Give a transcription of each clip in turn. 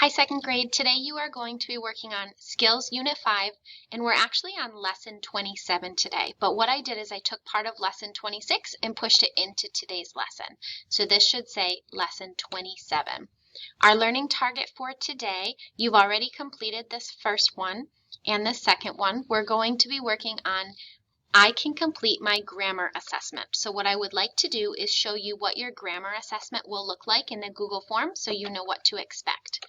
Hi, second grade. Today you are going to be working on Skills Unit 5, and we're actually on Lesson 27 today. But what I did is I took part of Lesson 26 and pushed it into today's lesson. So this should say Lesson 27. Our learning target for today, you've already completed this first one and the second one. We're going to be working on I can complete my grammar assessment. So what I would like to do is show you what your grammar assessment will look like in the Google form so you know what to expect.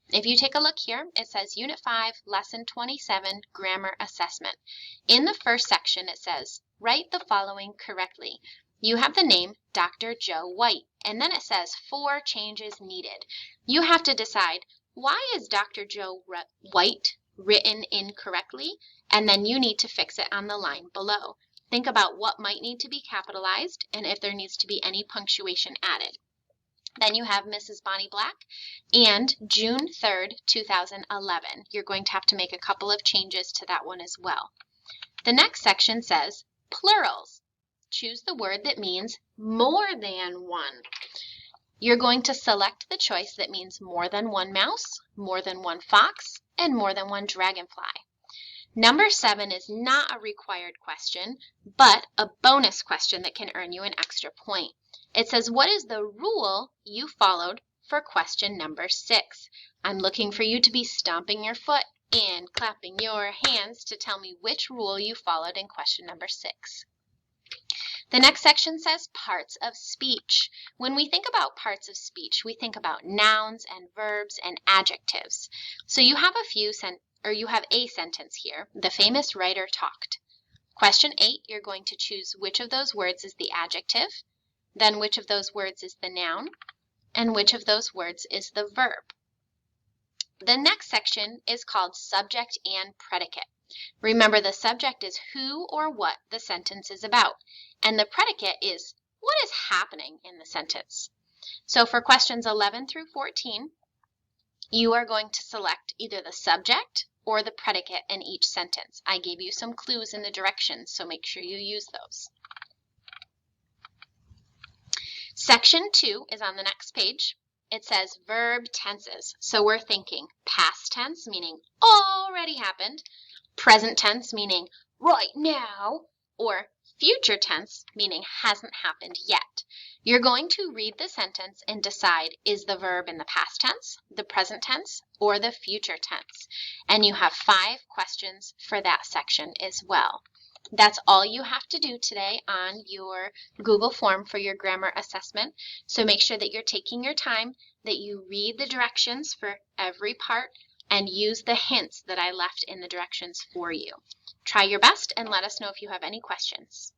If you take a look here, it says Unit 5, Lesson 27, Grammar Assessment. In the first section, it says, write the following correctly. You have the name Dr. Joe White, and then it says 4 changes needed. You have to decide, why is Dr. Joe White written incorrectly? And then you need to fix it on the line below. Think about what might need to be capitalized and if there needs to be any punctuation added. Then you have Mrs. Bonnie Black and June 3rd, 2011. You're going to have to make a couple of changes to that one as well. The next section says plurals. Choose the word that means more than one. You're going to select the choice that means more than one mouse, more than one fox, and more than one dragonfly. Number 7 is not a required question, but a bonus question that can earn you an extra point. It says, what is the rule you followed for question number 6? I'm looking for you to be stomping your foot and clapping your hands to tell me which rule you followed in question number 6. The next section says parts of speech. When we think about parts of speech, we think about nouns and verbs and adjectives. So you have a sentence here. The famous writer talked. Question 8, you're going to choose which of those words is the adjective, then which of those words is the noun, and which of those words is the verb. The next section is called subject and predicate. Remember, the subject is who or what the sentence is about, and the predicate is what is happening in the sentence. So for questions 11 through 14, you are going to select either the subject or the predicate in each sentence. I gave you some clues in the directions, so make sure you use those. Section 2 is on the next page. It says verb tenses. So we're thinking past tense, meaning already happened, present tense, meaning right now, or future tense, meaning hasn't happened yet. You're going to read the sentence and decide, is the verb in the past tense, the present tense, or the future tense? And you have 5 questions for that section as well. That's all you have to do today on your Google form for your grammar assessment. So make sure that you're taking your time, that you read the directions for every part, and use the hints that I left in the directions for you. Try your best and let us know if you have any questions.